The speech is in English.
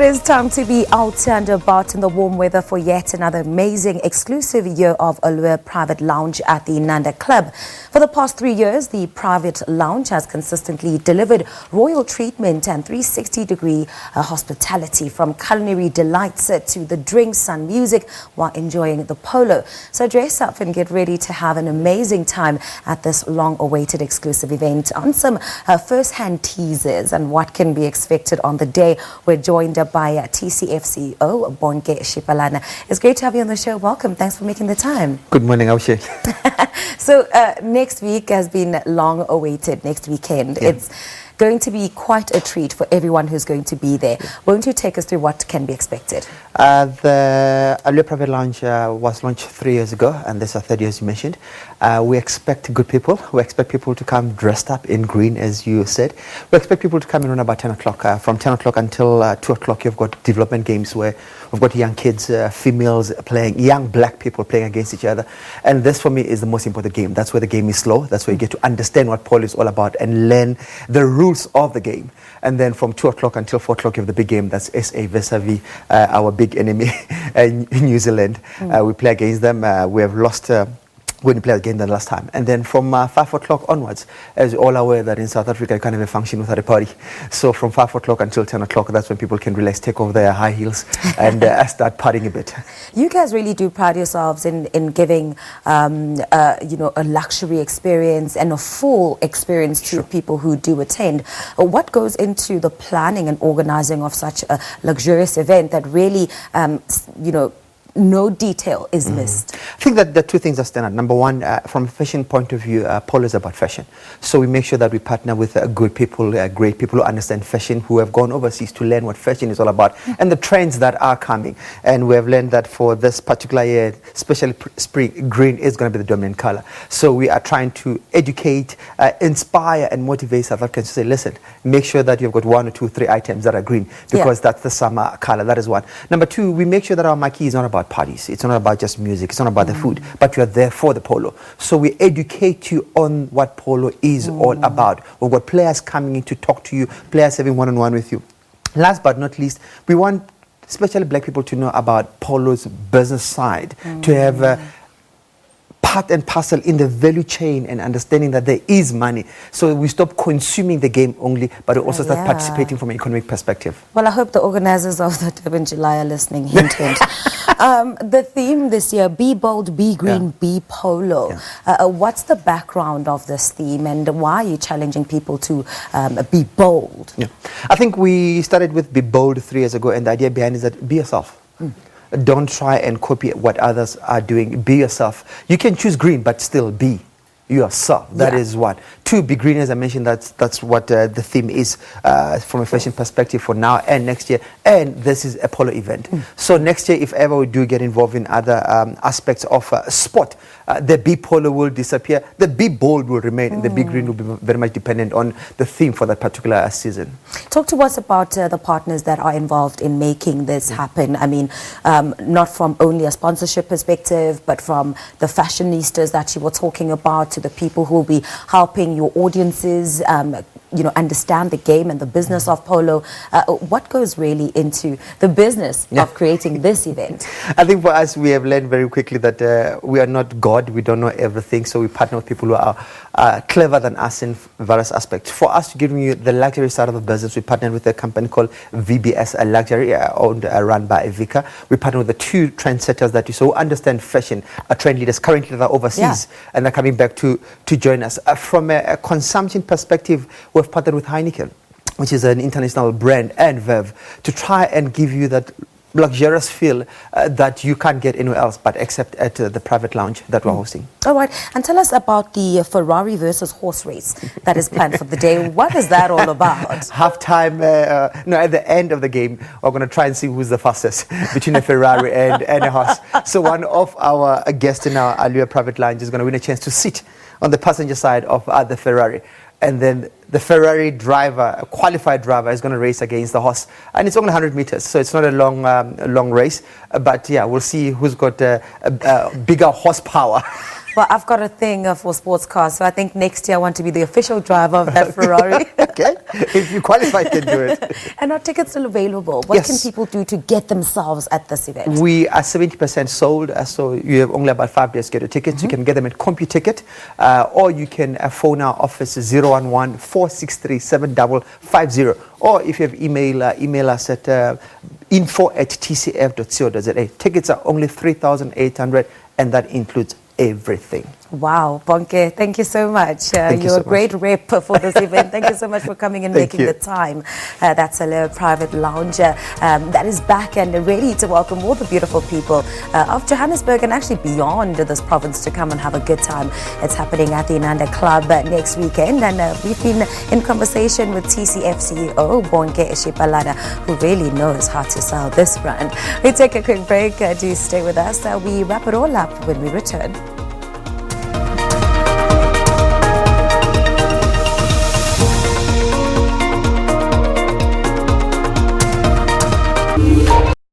is time to be out and about in the warm weather for yet another amazing exclusive year of Allure Private Lounge at the Inanda Club. For the past 3 years, the Private Lounge has consistently delivered royal treatment and 360-degree hospitality, from culinary delights to the drinks and music while enjoying the polo. So dress up and get ready to have an amazing time at this long-awaited exclusive event. On some first-hand teasers and what can be expected on the day, we're joined by TCF CEO Bonnke Shipalana. It's great to have you on the show. Welcome. Thanks for making the time. Good morning, Aushe. So next week has been long awaited, next weekend. Yeah. It's going to be quite a treat for everyone who's going to be there. Won't you take us through what can be expected? The Allure Private Lounge was launched 3 years ago, and this is our third year, as you mentioned. We expect good people. We expect people to come dressed up in green, as you said. We expect people to come in around about 10 o'clock. From 10 o'clock until 2 o'clock, you've got development games where we've got young kids, females playing, young black people playing against each other. And this, for me, is the most important game. That's where the game is slow. That's where you get to understand what polo is all about and learn the rules of the game. And then from 2 o'clock until 4 o'clock, you have the big game. That's SA vis-a-vis our big enemy, New Zealand. We play against them. We have lost when we played against them last time. And then from 5 o'clock onwards, as you're all aware that in South Africa, you can't have a function without a party. So from 5 o'clock until 10 o'clock, that's when people can relax, take off their high heels and start partying a bit. You guys really do pride yourselves in giving, a luxury experience and a full experience to people who do attend. What goes into the planning and organizing of such a luxurious event that really, no detail is missed? I think that the two things are standard. Number one, from a fashion point of view, polo is about fashion. So we make sure that we partner with good people, great people who understand fashion, who have gone overseas to learn what fashion is all about and the trends that are coming. And we have learned that for this particular year, especially spring, green is going to be the dominant color. So we are trying to educate, inspire and motivate South Africans to say, listen, make sure that you've got 1 or 2, 3 items that are green, because that's the summer color. That is one. Number two, we make sure that our marquee is not about parties. It's not about just music. It's not about the food, but you are there for the polo. So we educate you on what polo is all about. We've got players coming in to talk to you, players having one-on-one with you. Last but not least, we want especially black people to know about polo's business side, to have part and parcel in the value chain and understanding that there is money. So we stop consuming the game only, but we also start participating from an economic perspective. Well, I hope the organizers of the Durban July are listening. Hint, hint. The theme this year, be bold, be green, be polo. What's the background of this theme, and why are you challenging people to be bold? I think we started with be bold 3 years ago, and the idea behind is that be yourself. Don't try and copy what others are doing. Be yourself. You can choose green, but still be yourself. That is one. 2, be green, as I mentioned. That's what the theme is from a fashion perspective for now and next year. And this is a polo event. So next year, if ever we do get involved in other aspects of sport, the be polo will disappear. The be bold will remain. And the be green will be very much dependent on the theme for that particular season. Talk to us about the partners that are involved in making this happen. I mean, not from only a sponsorship perspective, but from the fashionistas that you were talking about, to the people who will be helping your audiences, understand the game and the business of polo. What goes really into the business of creating this event? I think for us, we have learned very quickly that we are not God. We don't know everything. So we partner with people who are clever than us in various aspects. For us to give you the luxury side of the business, we partnered with a company called VBS Luxury, owned run by Evika. We partnered with the 2 trendsetters that you saw who understand fashion, trend leaders currently that are overseas, and they're coming back to join us. From a consumption perspective, we've partnered with Heineken, which is an international brand, and Verve, to try and give you that luxurious feel that you can't get anywhere else but except at the private lounge that we're hosting. All right, and tell us about the Ferrari versus horse race that is planned for the day. What is that all about? Halftime, at the end of the game, we're going to try and see who's the fastest between a Ferrari and a horse. So one of our guests in our Allure Private Lounge is going to win a chance to sit on the passenger side of the Ferrari. And then the Ferrari driver, a qualified driver, is going to race against the horse. And it's only 100 meters, so it's not a long race. But yeah, we'll see who's got a bigger horsepower Well, I've got a thing for sports cars, so I think next year I want to be the official driver of that Ferrari. Okay, if you qualify, you can do it. And are tickets still available? What can people do to get themselves at this event? We are 70% sold, so you have only about 5 days to get your tickets. You can get them at CompuTicket, or you can phone our office 011-463-7550. Or if you have email us at info@tcf.co.za. Tickets are only 3,800, and that includes everything. Wow, Bonnke, thank you so much. You're a great rep for this event. Thank you so much for coming and making the time. That's Allure Private Lounge that is back and ready to welcome all the beautiful people of Johannesburg and actually beyond this province to come and have a good time. It's happening at the Inanda Club next weekend, and we've been in conversation with TCF CEO Bonnke Shipalana, who really knows how to sell this brand. We take a quick break. Do stay with us. We wrap it all up when we return.